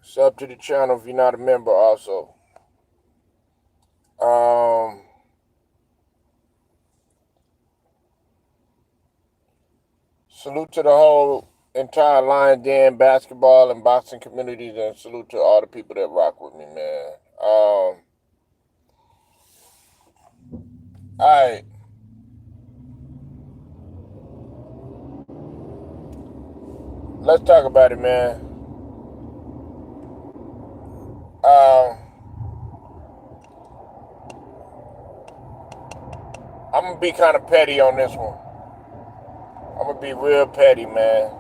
Sub to the channel if you're not a member also. Um, Salute to the whole entire Lion Den basketball and boxing communities, and salute to all the people that rock with me, man. All right, let's talk about it, man. Um, I'm gonna be kind of petty on this one. I'm gonna be real petty, man.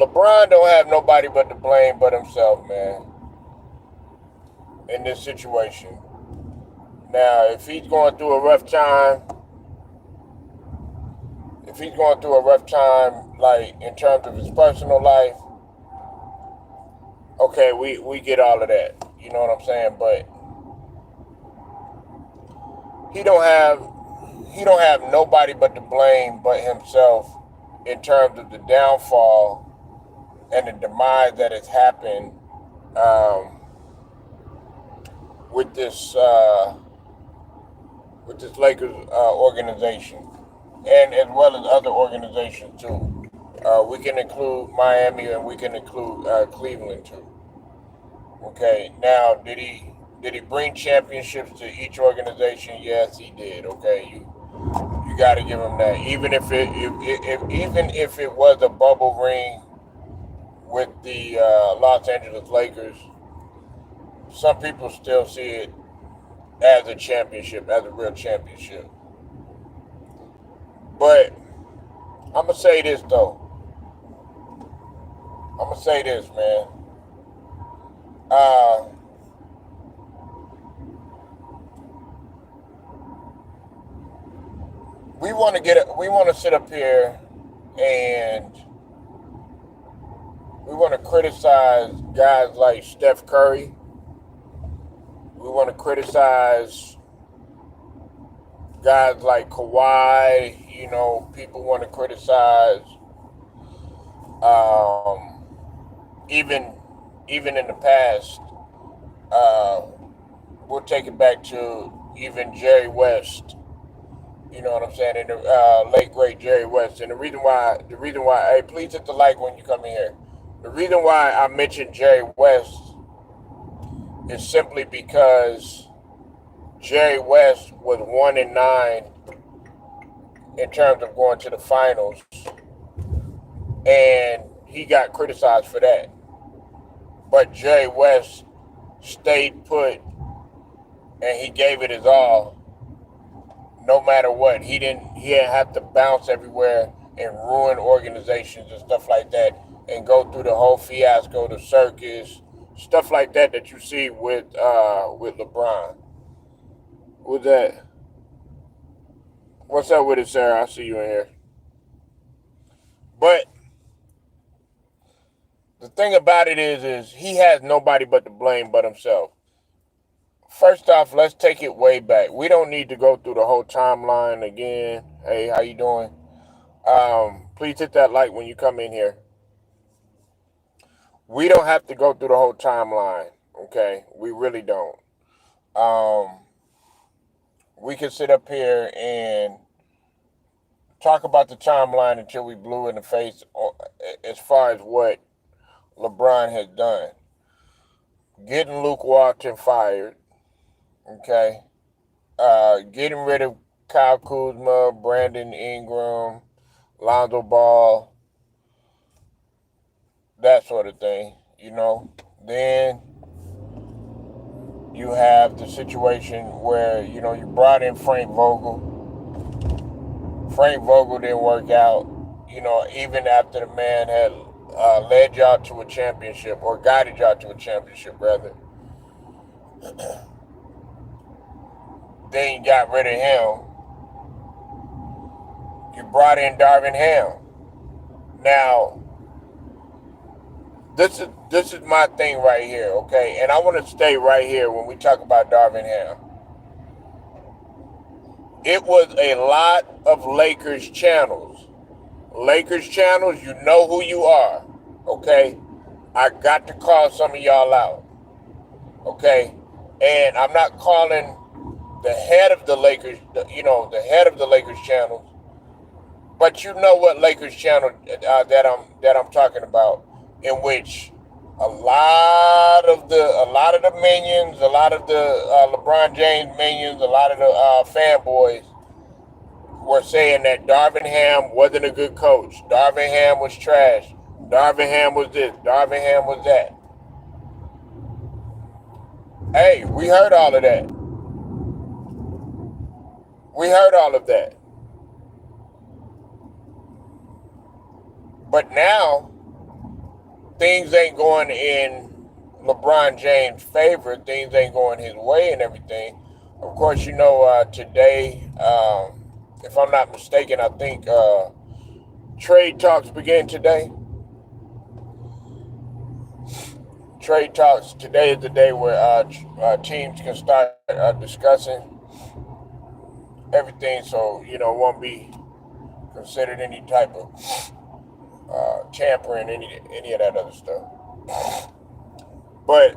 LeBron don't have nobody but to blame but himself, man, in this situation. Now, if he's going through a rough time, like in terms of his personal life, okay, we get all of that. You know what I'm saying? But he don't have he don't have nobody but to blame but himself in terms of the downfall and the demise that has happened um, with this Lakers organization, and as well as other organizations too. We can include Miami and we can include Cleveland too. Okay. Now, did he bring championships to each organization? Yes, he did. Okay, you got to give him that. Even if it was a bubble ring with the Los Angeles Lakers, some people still see it as a championship, as a real championship. But I'm gonna say this though. I'm gonna say this, man. Uh, we want to sit up here and we want to criticize guys like Steph Curry. We want to criticize guys like Kawhi. You know, people want to criticize um, even even in the past. Uh, we'll take it back to even Jerry West. You know what I'm saying? And the late great Jerry West. And hey, please hit the like when you come in here. The reason why I mentioned Jerry West is simply because Jerry West was 1-9 in terms of going to the finals, and he got criticized for that. But Jerry West stayed put, and he gave it his all, no matter what. He didn't have to bounce everywhere and ruin organizations and stuff like that, and go through the whole fiasco, the circus, stuff like that you see with LeBron. What's that? What's up with it, Sarah? I see you in here. But the thing about it is he has nobody but to blame but himself. First off, let's take it way back. We don't need to go through the whole timeline again. Hey, how you doing? Please hit that like when you come in here. We don't have to go through the whole timeline. Okay, we really don't. Um, we can sit up here and talk about the timeline until we blue in the face as far as what LeBron has done. Getting Luke Walton fired, okay? Getting rid of Kyle Kuzma, Brandon Ingram, Lonzo Ball, that sort of thing, you know? Then you have the situation where, you know, you brought in Frank Vogel. Frank Vogel didn't work out, you know, even after the man had led y'all to a championship, or guided y'all to a championship, rather. Then you got rid of him. You brought in Darvin Ham. Now, this is my thing right here, okay? And I want to stay right here when we talk about Darvin Ham. It was a lot of Lakers channels. Lakers channels, you know who you are. Okay, I got to call some of y'all out. Okay, and I'm not calling the head of the Lakers, the head of the Lakers channel, but you know what Lakers channel that I'm talking about, in which a lot of the minions, a lot of the LeBron James minions, a lot of the fanboys were saying that Darvin Ham wasn't a good coach. Darvin Ham was trash. Darvin Ham was this. Darvin Ham was that. Hey, we heard all of that. We heard all of that. But now things ain't going in LeBron James' favor. Things ain't going his way and everything. Of course, today, if I'm not mistaken, I think trade talks begin today. Trade talks today is the day where teams can start discussing everything, so it won't be considered any type of tampering, any of that other stuff. But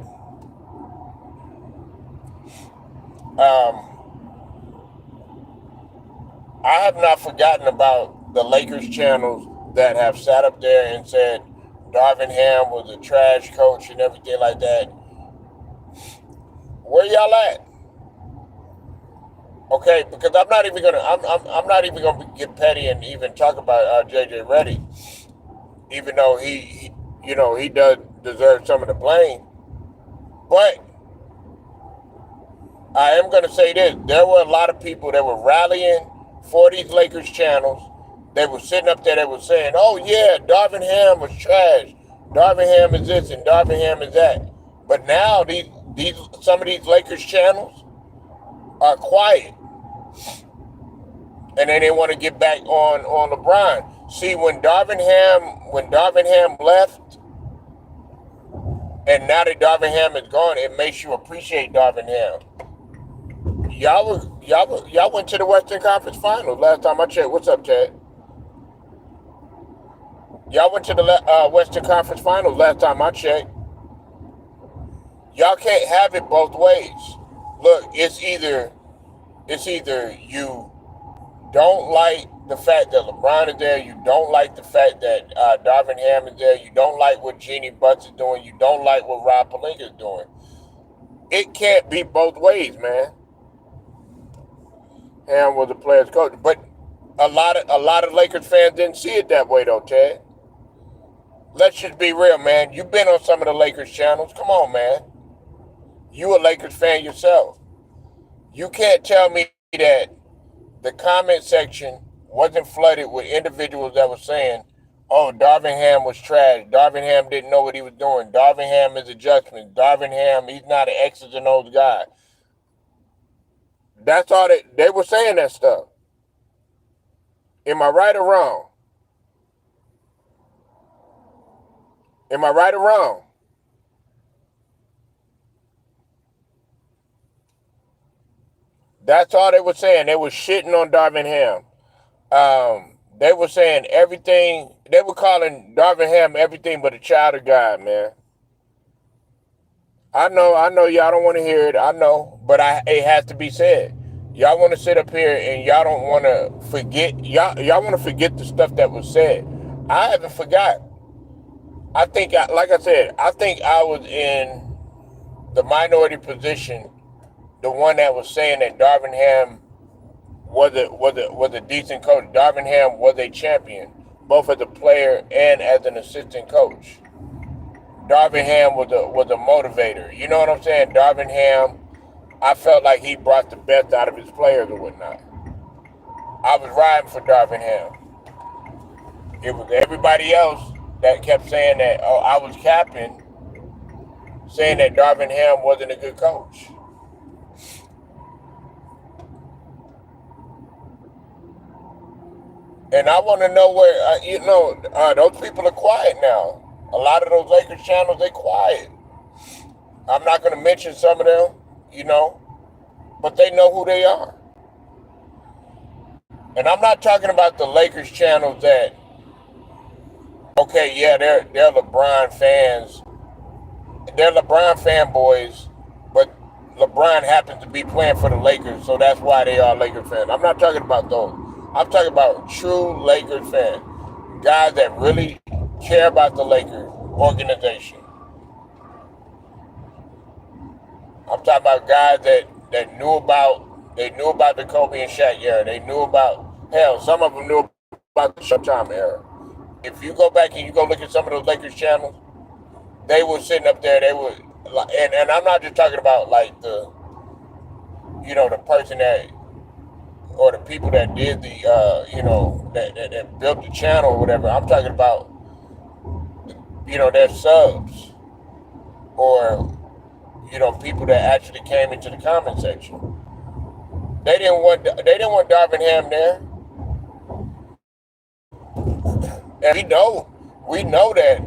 um, I have not forgotten about the Lakers channels that have sat up there and said Darvin Ham was a trash coach and everything like that. Where y'all at? Okay, because I'm not even gonna get petty and even talk about JJ Reddy, even though he does deserve some of the blame. But I am gonna say this: there were a lot of people that were rallying for these Lakers channels. They were sitting up there. They were saying, "Oh yeah, Darvin Ham was trash. Darvin Ham is this and Darvin Ham is that." But now these some of these Lakers channels are quiet, and then they want to get back on LeBron. See, when Darvin Ham left, and now that Darvin Ham is gone, it makes you appreciate Darvin Ham. Y'all went to the Western Conference Finals last time I checked. What's up, Chad? Y'all went to the Western Conference Finals last time I checked. Y'all can't have it both ways. Look, it's either you don't like the fact that LeBron is there, you don't like the fact that Darvin Ham is there, you don't like what Jeannie Buss is doing, you don't like what Rob Pelinka is doing. It can't be both ways, man. Ham was a player's coach, but a lot of Lakers fans didn't see it that way though, Ted. Let's just be real, man. You've been on some of the Lakers channels. Come on, man. You a Lakers fan yourself. You can't tell me that the comment section wasn't flooded with individuals that were saying, "Oh, Darvin Ham was trash. Darvin Ham didn't know what he was doing. Darvin Ham is adjustment. Darvin Ham, he's not an X's and O's guy." That's all they were saying that stuff. Am I right or wrong? Am I right or wrong? That's all they were saying. They were shitting on Darvin Ham. They were saying everything. They were calling Darvin Ham everything but a child of God, man. I know y'all don't want to hear it. I know, but it has to be said. Y'all want to sit up here and y'all don't want to forget. Y'all want to forget the stuff that was said. I haven't forgot. Like I said, I think I was in the minority position, the one that was saying that Darvin Ham was a decent coach. Darvin Ham was a champion, both as a player and as an assistant coach. Darvin Ham was a motivator. You know what I'm saying? Darvin Ham, I felt like he brought the best out of his players or whatnot. I was riding for Darvin Ham. It was everybody else that kept saying that, oh, I was capping, saying that Darvin Ham wasn't a good coach. And I want to know where, those people are quiet now. A lot of those Lakers channels, they quiet. I'm not going to mention some of them, but they know who they are. And I'm not talking about the Lakers channels that Okay, yeah, they're LeBron fans. They're LeBron fanboys, but LeBron happens to be playing for the Lakers, so that's why they are Lakers fans. I'm not talking about those. I'm talking about true Lakers fans, guys that really care about the Lakers organization. I'm talking about guys that knew about the Kobe and Shaq era. They knew about, hell, some of them knew about the Showtime era. If you go back and you go look at some of those Lakers channels, they were sitting up there. They were, and I'm not just talking about like the person that or the people that did the that built the channel or whatever. I'm talking about their subs or people that actually came into the comment section. They didn't want Darvin Ham there, and we know that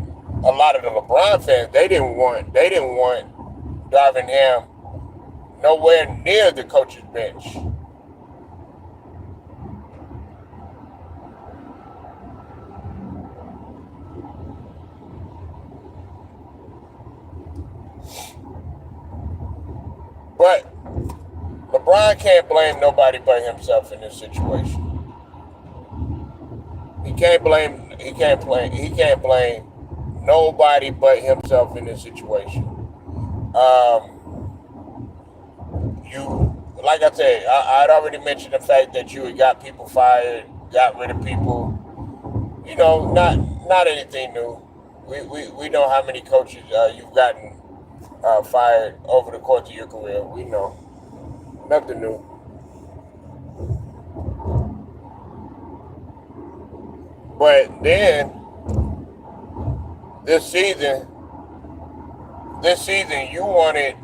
a lot of the LeBron fans they didn't want Darvin Ham nowhere near the coach's bench. But LeBron can't blame nobody but himself in this situation. He can't blame nobody but himself in this situation. Um, you like I said, I'd already mentioned the fact that you had got people fired, got rid of people. Not anything new. We know how many coaches you've gotten fired over the course of your career. We know nothing new. But then this season, you wanted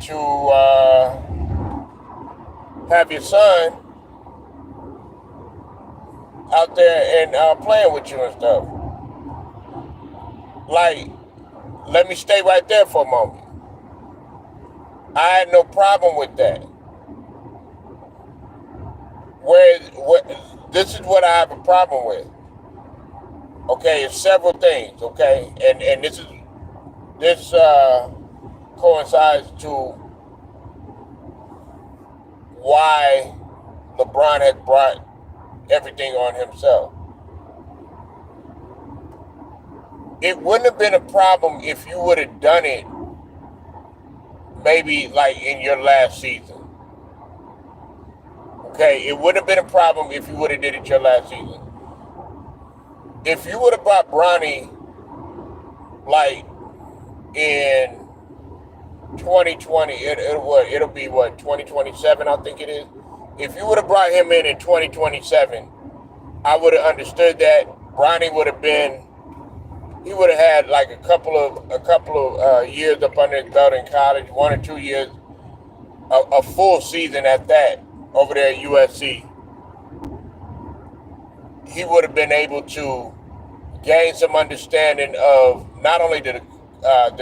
to have your son out there and playing with you and stuff. Like, let me stay right there for a moment. I had no problem with that. Where this is what I have a problem with. Okay, it's several things. Okay, and this coincides to why LeBron has brought everything on himself. It wouldn't have been a problem if you would have done it maybe like in your last season. Okay, it would have been a problem if you would have did it your last season. If you would have brought Bronny like in 2020, it'll be what 2027, I think it is. If you would have brought him in 2027, I would have understood that. Bronny would have been, he would have had like a couple of years up under his belt in college, 1 or 2 years, a full season at that over there at USC. He would have been able to gain some understanding of not only the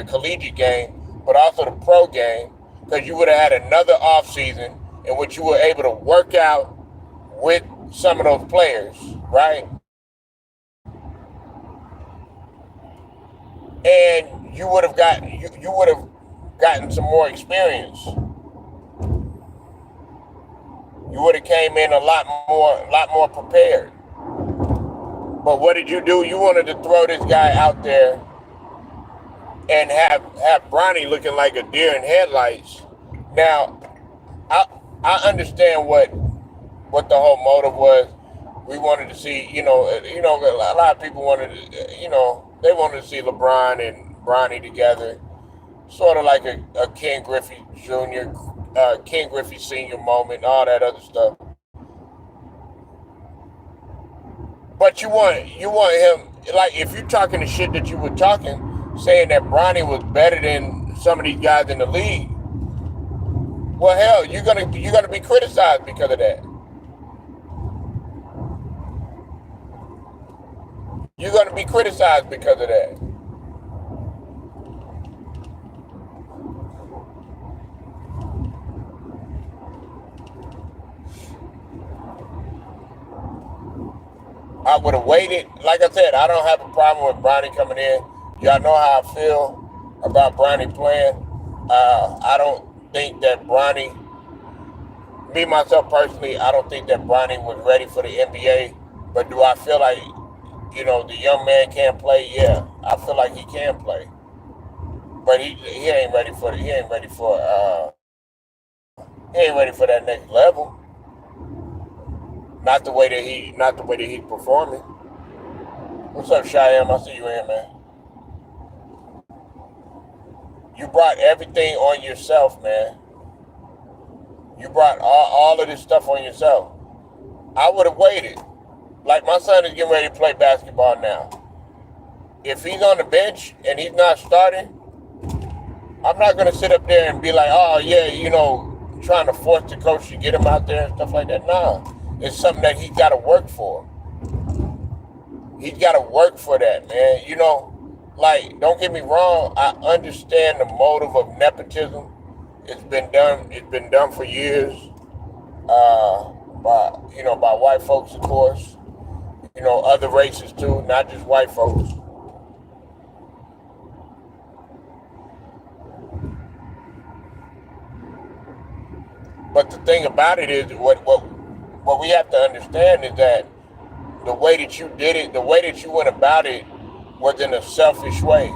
collegiate game, but also the pro game, because you would have had another off season in which you were able to work out with some of those players, right? And you would have gotten some more experience. You would have came in a lot more prepared. But what did you do? You wanted to throw this guy out there and have Bronny looking like a deer in headlights. Now, I I understand what the whole motive was. We wanted to see, a lot of people wanted to, they wanted to see LeBron and Bronny together, sort of like a Ken Griffey Jr., Ken Griffey Sr. moment, all that other stuff. But you want him, like, if you're talking the shit that you were talking, saying that Bronny was better than some of these guys in the league, well, hell, you're gonna be criticized because of that. You're gonna be criticized because of that. I would have waited. Like I said, I don't have a problem with Bronny coming in. Y'all know how I feel about Bronny playing. I don't think that Bronny, me myself personally, I don't think that Bronny was ready for the NBA. But do I feel like the young man can play? Yeah, I feel like he can play. But he ain't ready for he ain't ready for that next level. Not the way that he's performing. What's up, Shyam? I see you in, man. You brought everything on yourself, man. You brought all of this stuff on yourself. I would have waited. Like, my son is getting ready to play basketball now. If he's on the bench and he's not starting, I'm not going to sit up there and be like, oh, yeah, trying to force the coach to get him out there and stuff like that. Nah, it's something that he's got to work for. He's got to work for that, man. Like, don't get me wrong. I understand the motive of nepotism. It's been done. It's been done for years, by white folks, of course. Other races too, not just white folks. But the thing about it is, what we have to understand is that the way that you did it, the way that you went about it, was in a selfish way.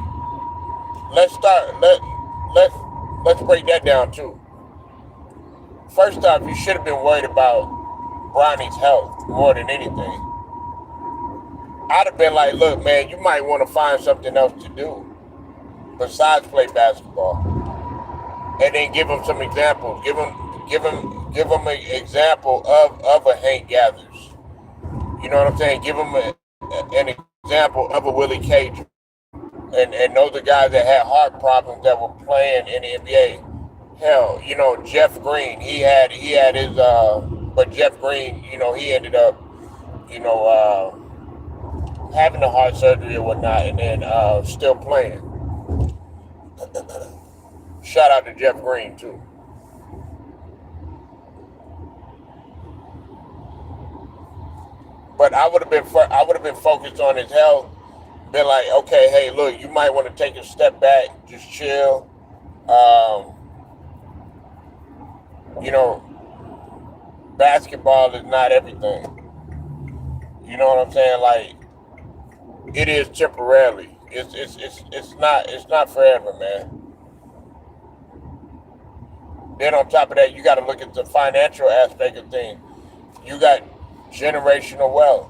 Let's start. Let's break that down too. First off, you should have been worried about Bronny's health more than anything. I'd have been like, look, man, you might want to find something else to do besides play basketball, and then give him some examples. Give him an example of a Hank Gathers. You know what I'm saying? Give him an example of a Willie Cage. And those are guys that had heart problems that were playing in the NBA. Hell, Jeff Green, he had his, but Jeff Green, he ended up, having the heart surgery or whatnot, and then still playing. Shout out to Jeff Green too. But I would have been focused on his health. Been like, okay, hey, look, you might want to take a step back, just chill. You know, Basketball is not everything. You know what I'm saying? Like, it is temporarily. It's not forever, man. Then on top of that, you got to look at the financial aspect of things. You got generational wealth.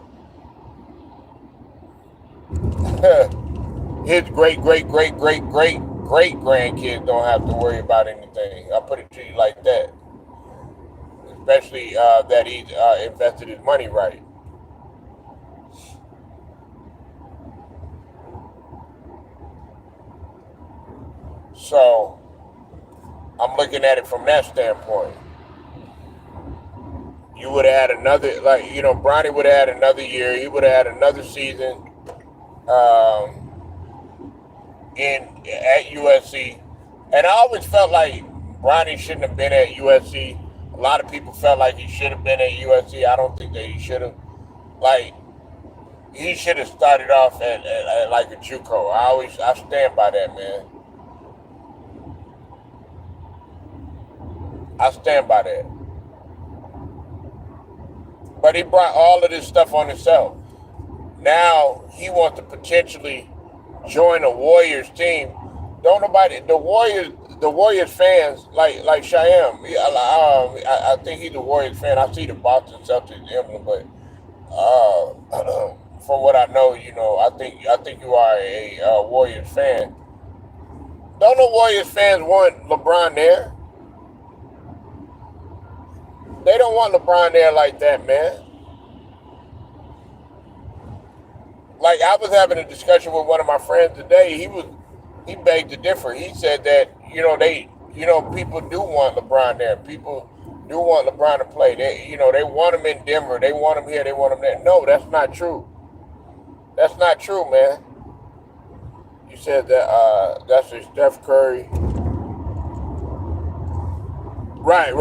His great grandkids don't have to worry about anything. I'll put it to you like that. Especially that he's invested his money right. So I'm looking at it from that standpoint. You would have had another, Bronny would have had another year. He would have had another season um, at USC. And I always felt like Bronny shouldn't have been at USC. A lot of people felt like he should have been at USC. I don't think that he should have. Like, he should have started off at like a JUCO. I stand by that, man. I stand by that. But he brought all of this stuff on himself. Now he wants to potentially join a Warriors team. Don't nobody the Warriors fans like Shyam. I think he's a Warriors fan. I see the Boston Celtics emblem, but from what I know, I think you are a Warriors fan. Don't the Warriors fans want LeBron there? They don't want LeBron there like that, man. Like, I was having a discussion with one of my friends today. He begged to differ. He said that people do want LeBron there. People do want LeBron to play. They want him in Denver. They want him here. They want him there. No, that's not true. That's not true, man. You said that that's a Steph Curry. Right.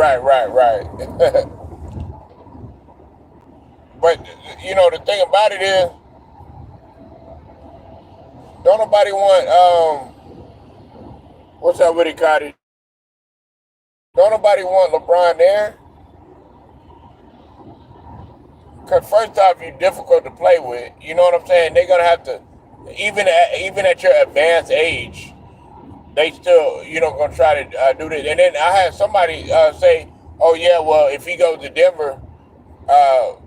But the thing about it is, don't nobody want what's up with it, Cotty? Don't nobody want LeBron there. Cause first off, you're difficult to play with. You know what I'm saying? They're gonna have to, even at your advanced age, they still gonna try to do this. And then I had somebody say, "Oh yeah, well if he goes to Denver,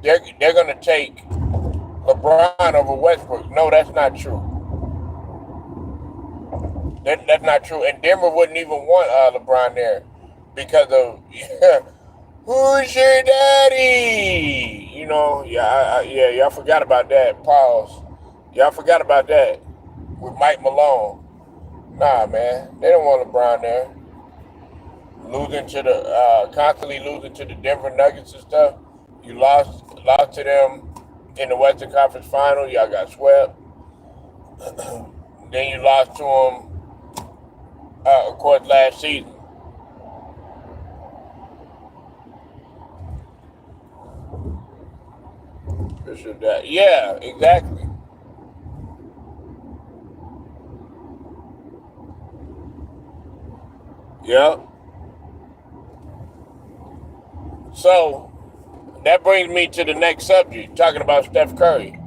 they're gonna take LeBron over Westbrook." No, that's not true. That's not true. And Denver wouldn't even want LeBron there because of who's your daddy? Yeah, y'all forgot about that. Pause. Y'all forgot about that with Mike Malone. Nah, man, they don't want LeBron there. Constantly losing to the Denver Nuggets and stuff. You lost to them in the Western Conference Final. Y'all got swept. Then you lost to them, of course, last season. Yeah, exactly. Yep. So that brings me to the next subject, talking about Steph Curry.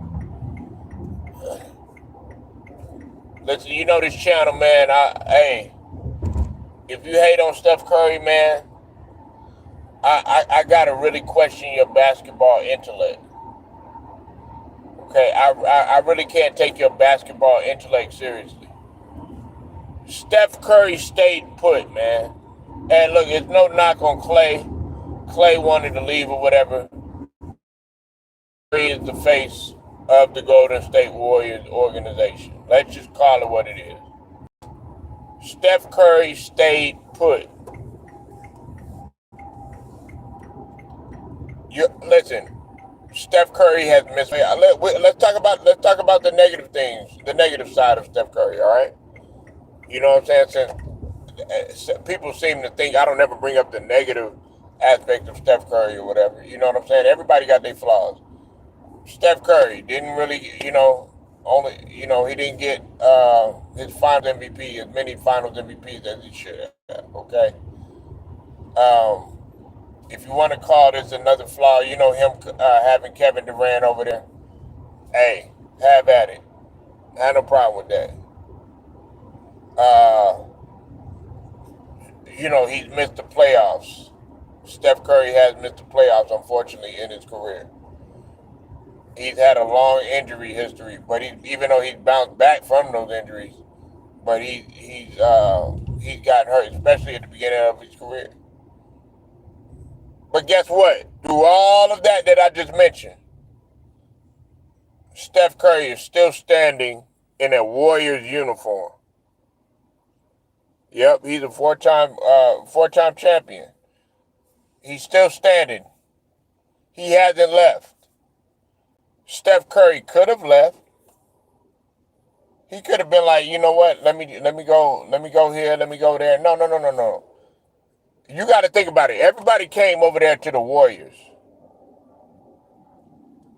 Listen, this channel, man. Hey, if you hate on Steph Curry, man, I gotta really question your basketball intellect. Okay, I really can't take your basketball intellect seriously. Steph Curry stayed put, man. And look, it's no knock on Clay. Clay wanted to leave or whatever. He is the face of the Golden State Warriors organization. Let's just call it what it is. Steph Curry stayed put. Listen, Steph Curry has missed. Let's talk about the negative things, the negative side of Steph Curry. All right, you know what I'm saying? Since people seem to think I don't ever bring up the negative aspect of Steph Curry or whatever. You know what I'm saying? Everybody got their flaws. Steph Curry didn't really, he didn't get his finals MVP, as many finals MVPs as he should have. Okay. Um, if you want to call this another flaw, him having Kevin Durant over there. Hey, have at it. I have no problem with that. Uh, he's missed the playoffs. Steph Curry has missed the playoffs, unfortunately, in his career. He's had a long injury history, but even though he's bounced back from those injuries, but he's gotten hurt, especially at the beginning of his career. But guess what? Through all of that I just mentioned, Steph Curry is still standing in a Warriors uniform. Yep, he's a four-time champion. He's still standing. He hasn't left. Steph Curry could have left. He could have been like, you know what? Let me go here. Let me go there. No, no, no, no, no. You got to think about it. Everybody came over there to the Warriors.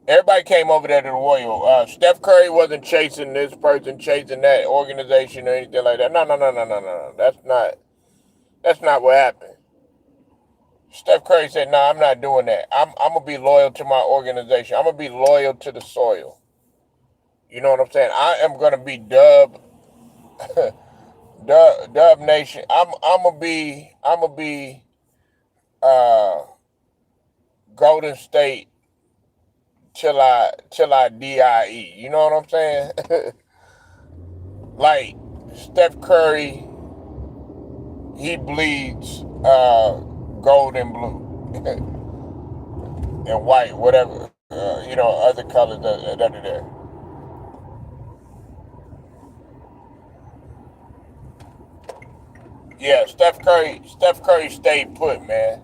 Everybody came over there to the Warriors. Steph Curry wasn't chasing this person, chasing that organization or anything like that. No, no, no, no, no, no. That's not what happened. Steph Curry said, "No, I'm not doing that. I'm gonna be loyal to my organization. I'm gonna be loyal to the soil. You know what I'm saying? I am gonna be Dub Nation. I'm gonna be uh, Golden State till I die. You know what I'm saying? Like Steph Curry, he bleeds gold and blue and white, whatever other colors that are there. Yeah, Steph Curry stayed put, man,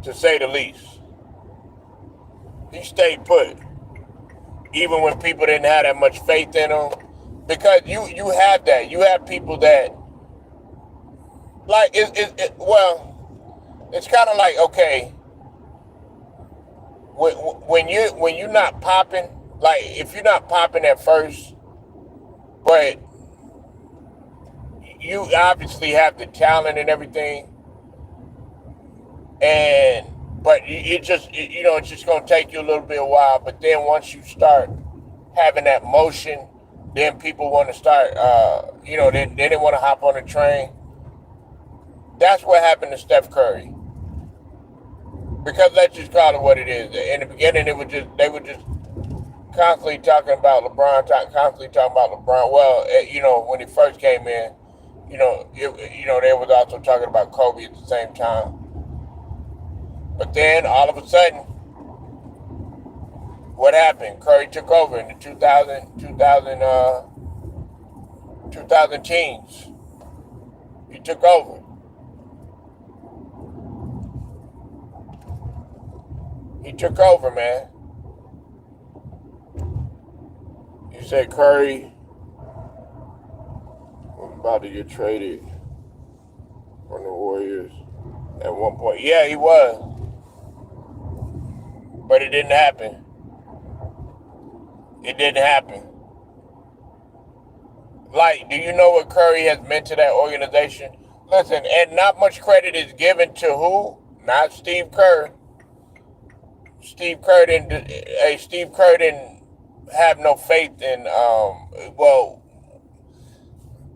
to say the least. He stayed put, even when people didn't have that much faith in him. Because you have that. You have people that like well, it's kind of like, okay, when you're not popping, like if you're not popping at first, but you obviously have the talent and everything, and but it's just gonna take you a little bit a while. But then once you start having that motion, then people want to start, then they want to hop on the train. That's what happened to Steph Curry. Because let's just call it what it is. In the beginning, they were just constantly talking about LeBron, constantly talking about LeBron. Well, when he first came in, they was also talking about Kobe at the same time. But then all of a sudden, what happened? Curry took over in the 2000 teens. He took over. He took over, man. You said Curry was about to get traded from the Warriors at one point. Yeah, he was. But it didn't happen. It didn't happen. Like, do you know what Curry has meant to that organization? Listen, and not much credit is given to who? Not Steve Kerr. Steve Kerr didn't have no faith in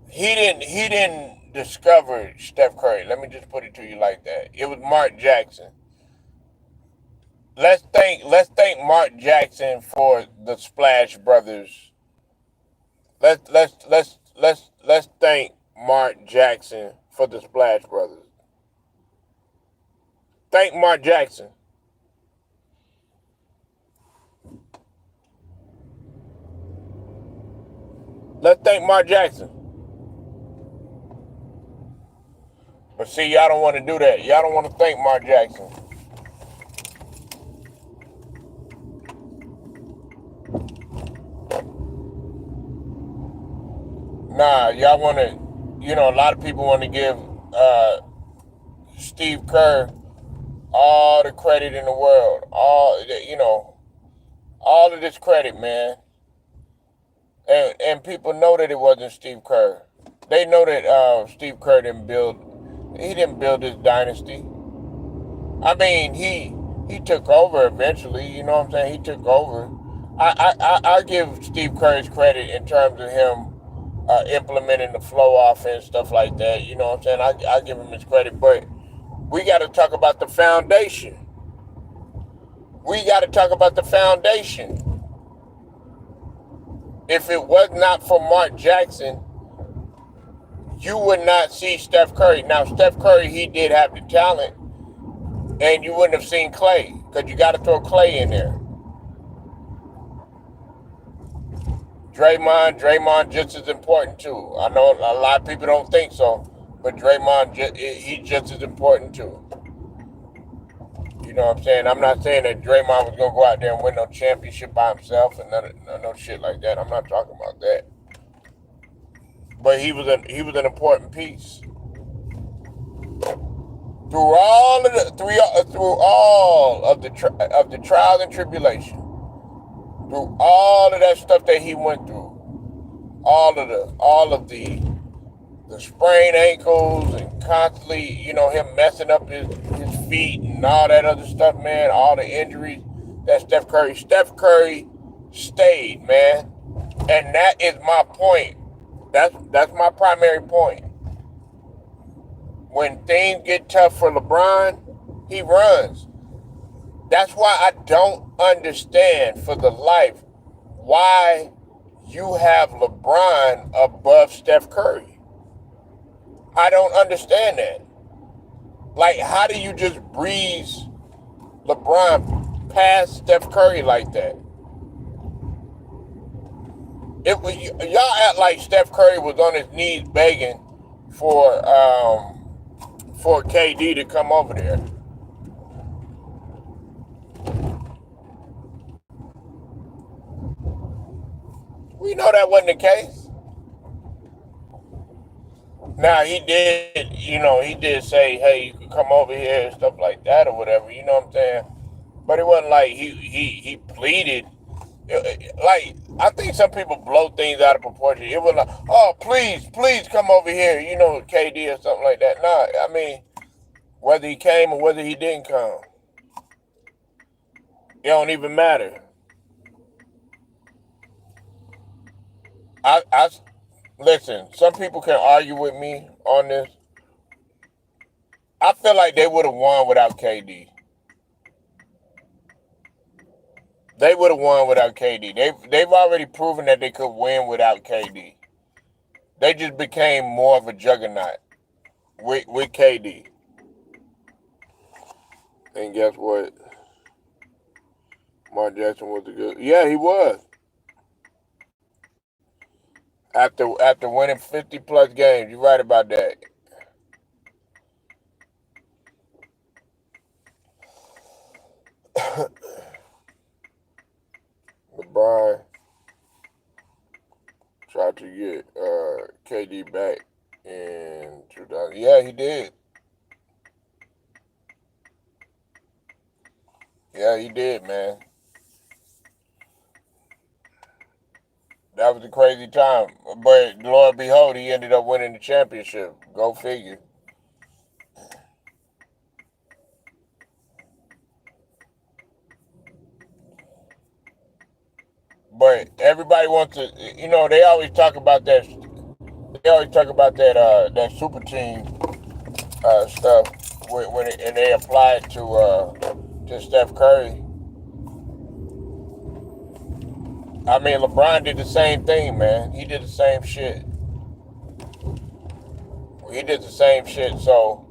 he didn't discover Steph Curry. Let me just put it to you like that. It was Mark Jackson. Let's thank Mark Jackson for the Splash Brothers. Let's thank Mark Jackson for the Splash Brothers. Thank Mark Jackson. Let's thank Mark Jackson. But see, y'all don't want to do that. Y'all don't want to thank Mark Jackson. Nah, y'all want to, a lot of people want to give Steve Kerr all the credit in the world. All of this credit, man. And people know that it wasn't Steve Kerr. They know that Steve Kerr he didn't build this dynasty. I mean, he took over eventually. You know what I'm saying? He took over. I give Steve Kerr's credit in terms of him implementing the flow offense, stuff like that. You know what I'm saying? I give him his credit, but we got to talk about the foundation. We got to talk about the foundation. If it was not for Mark Jackson, you would not see Steph Curry. Now, Steph Curry, he did have the talent, and you wouldn't have seen Clay, because you got to throw Clay in there. Draymond just as important too. I know a lot of people don't think so, but Draymond, he's just as important too. You know what I'm saying? I'm not saying that Draymond was going to go out there and win no championship by himself and no shit like that. I'm not talking about that. But he was an important piece. Through all of the trials and tribulation, through all of that stuff that he went through, all of the sprained ankles and constantly, him messing up his feet and all that other stuff, man, all the injuries that Steph Curry stayed, man. And that is my point. That's my primary point. When things get tough for LeBron, he runs. That's why I don't understand for the life why you have LeBron above Steph Curry. I don't understand that. Like, how do you just breeze LeBron past Steph Curry like that? Y'all act like Steph Curry was on his knees begging for KD to come over there. We know that wasn't the case. Now he did say, hey, you can come over here and stuff like that or whatever, you know what I'm saying? but it wasn't like he pleaded. Like I think some people blow things out of proportion. It was like, oh please come over here, KD or something like that. Nah, I mean whether he came or whether he didn't come, it don't even matter. I listen. Some people can argue with me on this. I feel like they would have won without KD. They would have won without KD. They've already proven that they could win without KD. They just became more of a juggernaut with KD. And guess what? Mark Jackson was a good. Yeah, he was. After winning 50 plus games, you're right about that. LeBron tried to get KD back in 2000. Yeah, he did. Yeah, he did, man. That was a crazy time. But Lord behold, he ended up winning the championship. Go figure. But everybody wants to, they always talk about that. They always talk about that super team stuff and they apply it to Steph Curry. I mean, LeBron did the same thing, man. He did the same shit. He did the same shit. So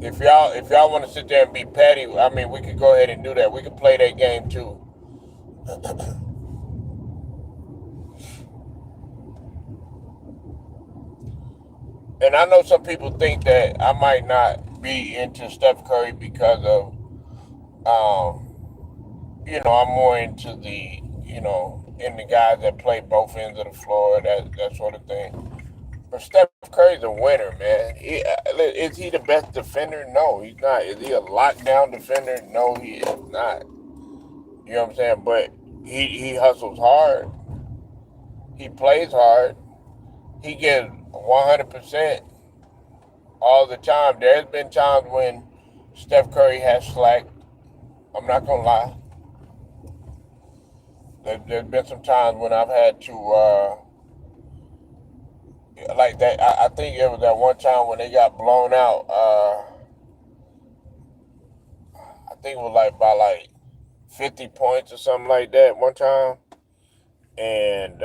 if y'all want to sit there and be petty, I mean, we could go ahead and do that. We could play that game too. And I know some people think that I might not be into Steph Curry because of, I'm more into in the guys that play both ends of the floor, that sort of thing. But Steph Curry's a winner, man. Is he the best defender? No, he's not. Is he a lockdown defender? No, he is not. You know what I'm saying? But he hustles hard. He plays hard. He gives 100% all the time. There's been times when Steph Curry has slacked. I'm not gonna lie. There's been some times when I've had to like that. I think it was that one time when they got blown out. I think it was like by like 50 points or something like that one time. And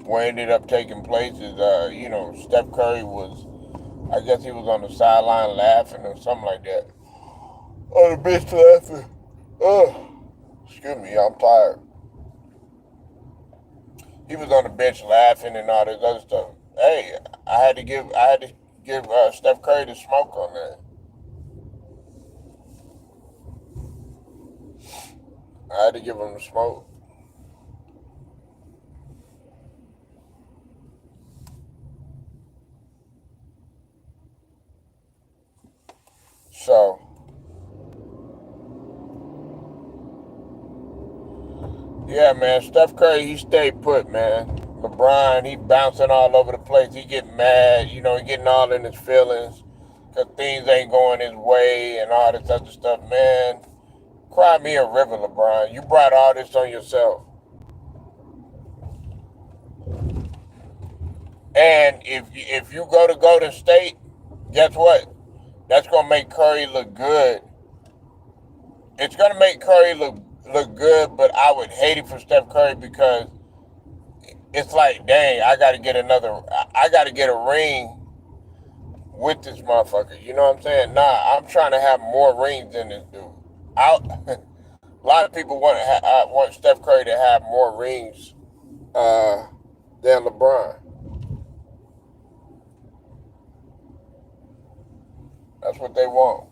what ended up taking place is, Steph Curry was, I guess he was on the sideline laughing or something like that. On the bench laughing. Oh, excuse me, I'm tired. He was on the bench laughing and all this other stuff. Hey, I had to give Steph Curry the smoke on that. I had to give him the smoke. So, yeah, man, Steph Curry, he stayed put, man. LeBron, he bouncing all over the place. He getting mad, he getting all in his feelings because things ain't going his way and all this other stuff, man. Cry me a river, LeBron. You brought all this on yourself. And if you go to Golden State, guess what? That's gonna make Curry look good. It's gonna make Curry look good, but I would hate it for Steph Curry because it's like, dang, I gotta get a ring with this motherfucker. You know what I'm saying? Nah, I'm trying to have more rings than this dude. A lot of people want Steph Curry to have more rings uh, than LeBron. That's what they want.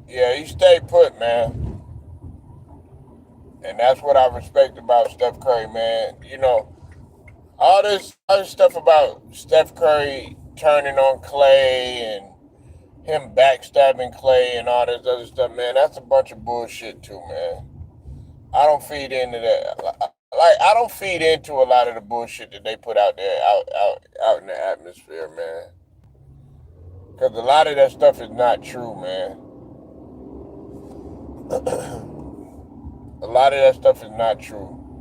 Yeah, he stayed put, man. And that's what I respect about Steph Curry, man. All this stuff about Steph Curry turning on Clay and him backstabbing Clay and all this other stuff, man, that's a bunch of bullshit too, man. I don't feed into that. Like I don't feed into a lot of the bullshit that they put out there, out in the atmosphere, man. Because a lot of that stuff is not true, man. A lot of that stuff is not true.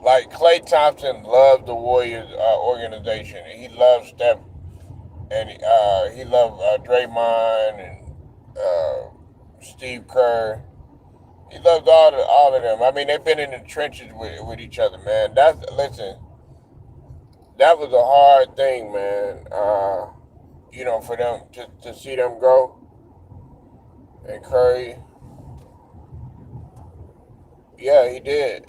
Like Clay Thompson loves the Warriors organization. He loves Steph, and he loves Draymond and Steve Kerr. He loves all of them. I mean, they've been in the trenches with each other, man. Listen. That was a hard thing, man. For them to see them go and Curry. Yeah, he did.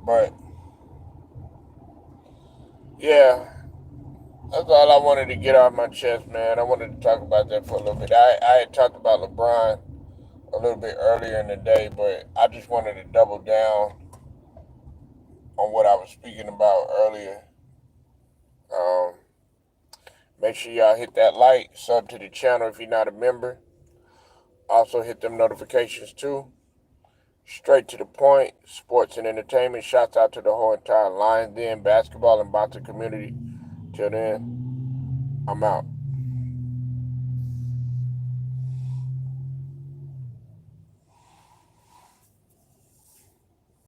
But yeah, that's all I wanted to get off my chest, man. I wanted to talk about that for a little bit. I had talked about LeBron a little bit earlier in the day, but I just wanted to double down on what I was speaking about earlier. Um, Make sure y'all hit that like, sub to the channel if you're not a member. Also hit them notifications too. Straight to the point, sports and entertainment. Shouts out to the whole entire Lions Den basketball and boxing community. Till then, I'm out.